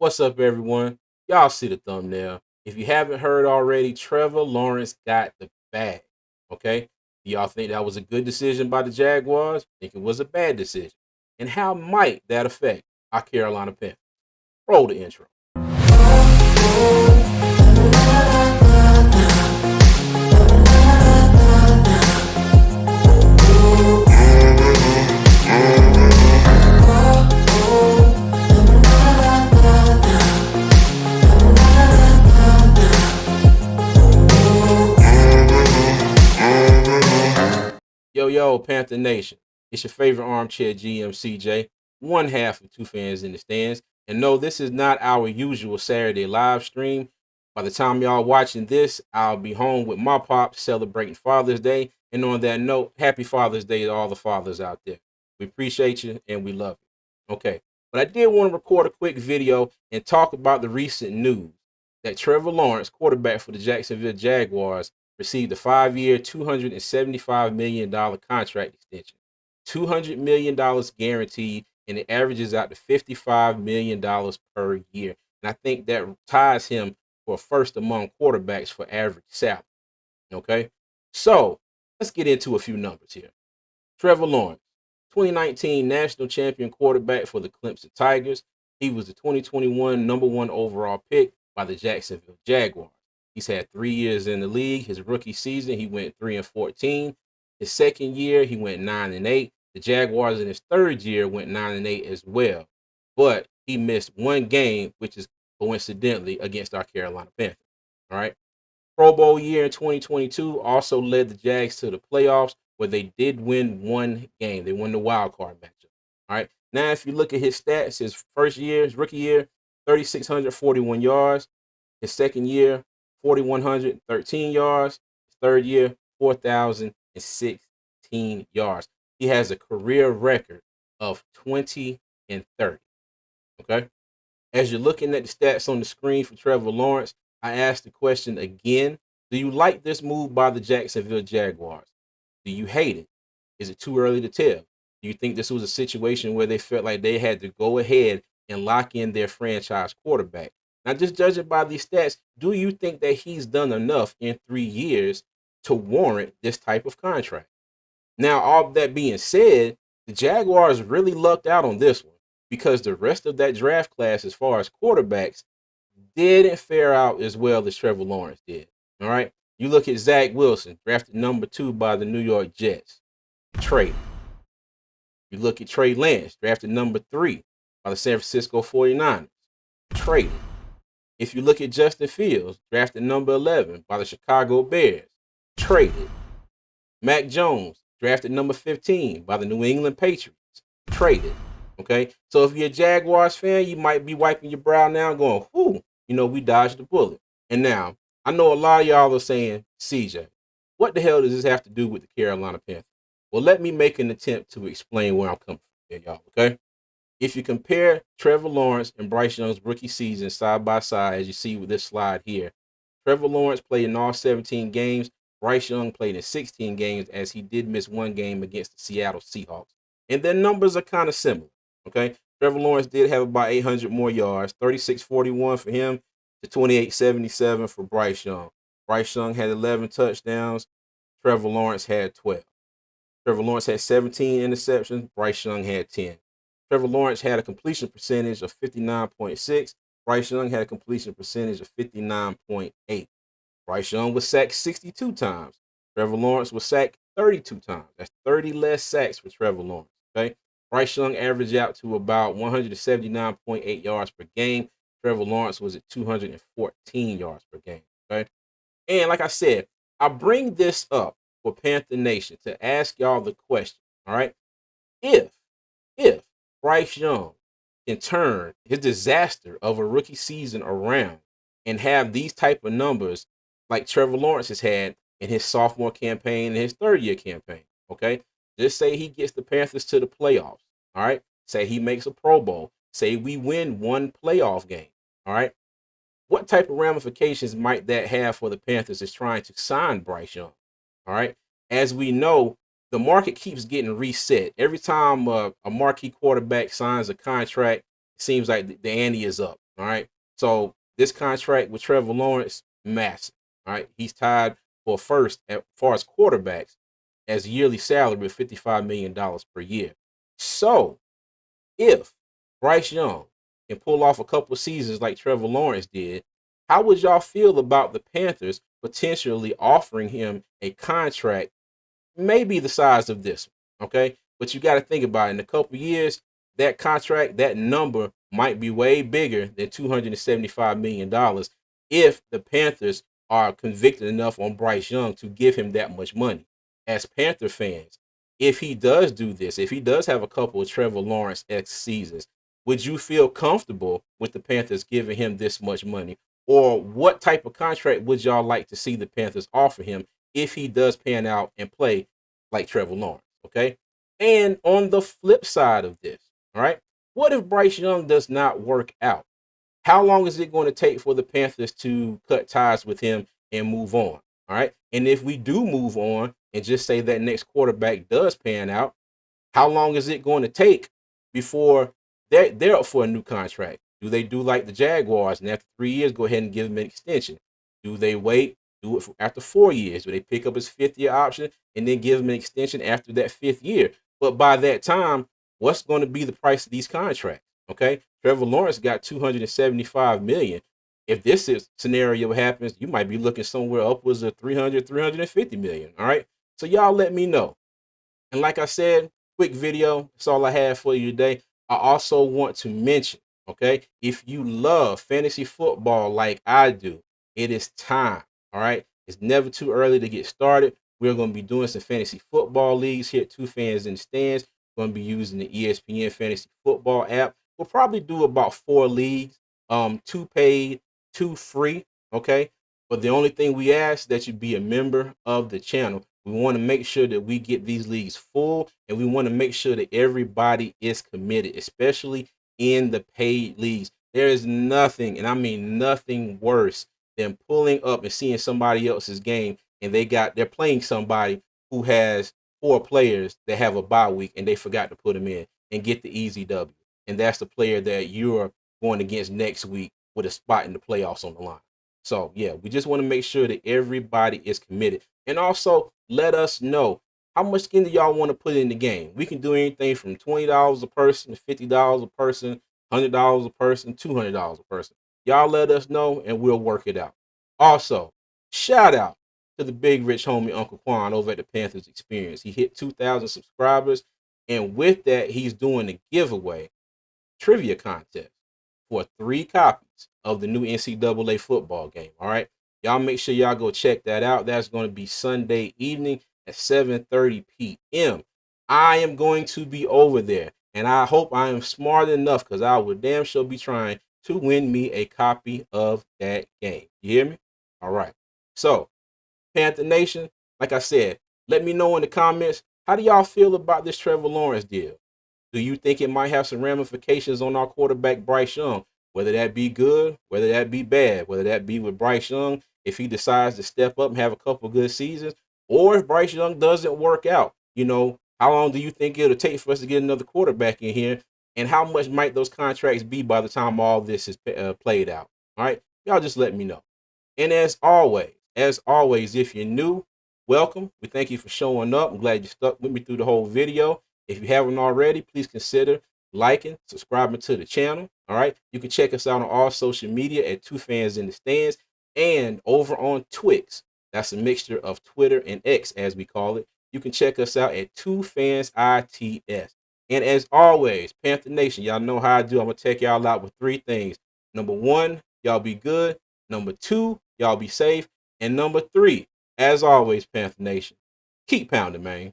What's up, everyone? Y'all see the thumbnail. If you haven't heard already, Trevor Lawrence got the bag. Okay? Do y'all think that was a good decision by the Jaguars? Think it was a bad decision? And how might that affect our Carolina Panthers? Roll the intro. Yo, Panther Nation. It's your favorite armchair GM CJ, one half of two fans in the stands. And no, this is not our usual Saturday live stream. By the time y'all watching this, I'll be home with my pops celebrating Father's Day. And on that note, happy Father's Day to all the fathers out there. We appreciate you and we love you. Okay, but I did want to record a quick video and talk about the recent news that Trevor Lawrence, quarterback for the Jacksonville Jaguars, received a 5-year, $275 million contract extension. $200 million guaranteed, and it averages out to $55 million per year. And I think that ties him for first among quarterbacks for average salary. Okay, so let's get into a few numbers here. Trevor Lawrence, 2019 national champion quarterback for the Clemson Tigers. He was the 2021 number one overall pick by the Jacksonville Jaguars. He's had 3 years in the league. His rookie season, he went 3-14. His second year, he went 9-8. The Jaguars in his third year went 9-8 as well. But he missed one game, which is coincidentally against our Carolina Panthers. All right. Pro Bowl year in 2022 also led the Jags to the playoffs, where they did win one game. They won the wild card matchup. All right. Now, if you look at his stats, his first year, his rookie year, 3,641 yards. His second year, 4,113 yards. His third year, 4,016 yards. He has a career record of 20 and 30. Okay. As you're looking at the stats on the screen for Trevor Lawrence, I asked the question again. Do you like this move by the Jacksonville Jaguars? Do you hate it? Is it too early to tell? Do you think this was a situation where they felt like they had to go ahead and lock in their franchise quarterback? Now, just judging by these stats, do you think that he's done enough in 3 years to warrant this type of contract? Now, all that being said, the Jaguars really lucked out on this one because the rest of that draft class, as far as quarterbacks, didn't fare out as well as Trevor Lawrence did. All right. You look at Zach Wilson, drafted number 2 by the New York Jets, traded. You look at Trey Lance, drafted number 3 by the San Francisco 49ers, traded. If you look at Justin Fields, drafted number 11 by the Chicago Bears, traded. Mac Jones, drafted number 15 by the New England Patriots, traded. Okay, so if you're a Jaguars fan, you might be wiping your brow now going, whoo, we dodged the bullet. And now, I know a lot of y'all are saying, CJ, what the hell does this have to do with the Carolina Panthers? Well, let me make an attempt to explain where I'm coming from here, y'all, okay? If you compare Trevor Lawrence and Bryce Young's rookie season side by side, as you see with this slide here, Trevor Lawrence played in all 17 games. Bryce Young played in 16 games, as he did miss one game against the Seattle Seahawks. And their numbers are kind of similar, okay? Trevor Lawrence did have about 800 more yards, 3641 for him to 2877 for Bryce Young. Bryce Young had 11 touchdowns. Trevor Lawrence had 12. Trevor Lawrence had 17 interceptions. Bryce Young had 10. Trevor Lawrence had a completion percentage of 59.6. Bryce Young had a completion percentage of 59.8. Bryce Young was sacked 62 times. Trevor Lawrence was sacked 32 times. That's 30 less sacks for Trevor Lawrence. Okay. Bryce Young averaged out to about 179.8 yards per game. Trevor Lawrence was at 214 yards per game. Okay. And like I said, I bring this up for Panther Nation to ask y'all the question. All right. If Bryce Young can turn his disaster of a rookie season around and have these type of numbers like Trevor Lawrence has had in his sophomore campaign and his third year campaign, okay? Just say he gets the Panthers to the playoffs, all right? Say he makes a Pro Bowl. Say we win one playoff game, all right? What type of ramifications might that have for the Panthers is trying to sign Bryce Young, all right? As we know, the market keeps getting reset. Every time a marquee quarterback signs a contract, it seems like the ante is up, All right. So this contract with Trevor Lawrence, massive. All right. He's tied for first as far as quarterbacks as yearly salary of $55 million per year. So if Bryce Young can pull off a couple of seasons like Trevor Lawrence did, how would y'all feel about the Panthers potentially offering him a contract maybe the size of this one? Okay. But you got to think about it. In a couple of years, that contract, that number might be way bigger than $275 million if the Panthers are convicted enough on Bryce Young to give him that much money. As Panther fans, if he does do this, if he does have a couple of Trevor Lawrence X seasons, would you feel comfortable with the Panthers giving him this much money? Or what type of contract would y'all like to see the Panthers offer him if he does pan out and play like Trevor Lawrence? Okay. And on the flip side of this, all right, what if Bryce Young does not work out? How long is it going to take for the Panthers to cut ties with him and move on? All right. And if we do move on and just say that next quarterback does pan out, how long is it going to take before they're up for a new contract? Do they do like the Jaguars and after 3 years go ahead and give him an extension? Do they wait, do it after 4 years? Do they pick up his fifth year option and then give him an extension after that fifth year? But by that time, what's going to be the price of these contracts? Okay, Trevor Lawrence got 275 million. If this scenario happens, you might be looking somewhere upwards of 300, 350 million. All right, so y'all let me know. And like I said, quick video. That's all I have for you today. I also want to mention, okay, if you love fantasy football like I do, it is time. All right. It's never too early to get started. We're going to be doing some fantasy football leagues here at Two Fans in the Stands. We're going to be using the ESPN Fantasy Football app. We'll probably do about 4 leagues, 2 paid, 2 free. Okay. But the only thing we ask that you be a member of the channel. We want to make sure that we get these leagues full, and we want to make sure that everybody is committed, especially in the paid leagues. There is nothing, and I mean nothing worse than pulling up and seeing somebody else's game and they're playing somebody who has 4 players that have a bye week and they forgot to put them in and get the easy W. And that's the player that you're going against next week with a spot in the playoffs on the line. So yeah, we just want to make sure that everybody is committed. And also let us know how much skin do y'all want to put in the game. We can do anything from $20 a person to $50 a person, $100 a person, $200 a person. Y'all let us know and we'll work it out. Also, shout out to the big rich homie Uncle Quan over at the Panthers Experience. He hit 2,000 subscribers, and with that, he's doing a giveaway trivia contest for 3 copies of the new NCAA football game. All right. Y'all make sure y'all go check that out. That's going to be Sunday evening at 7:30 p.m. I am going to be over there, and I hope I am smart enough, because I will damn sure be trying to win me a copy of that game. You hear me? All right. So, Panther Nation, like I said, let me know in the comments, how do y'all feel about this Trevor Lawrence deal? Do you think it might have some ramifications on our quarterback, Bryce Young? Whether that be good, whether that be bad, whether that be with Bryce Young, if he decides to step up and have a couple good seasons, or if Bryce Young doesn't work out, how long do you think it'll take for us to get another quarterback in here? And how much might those contracts be by the time all this is played out? All right, y'all just let me know. And as always, if you're new, welcome. We thank you for showing up. I'm glad you stuck with me through the whole video. If you haven't already, please consider liking, subscribing to the channel. All right. You can check us out on all social media at Two Fans in the Stands, and over on Twix. That's a mixture of Twitter and X, as we call it. You can check us out at Two Fans ITS. And as always, Panther Nation, y'all know how I do. I'm going to take y'all out with 3 things. Number 1, y'all be good. Number 2, y'all be safe. And number 3, as always, Panther Nation, keep pounding, man.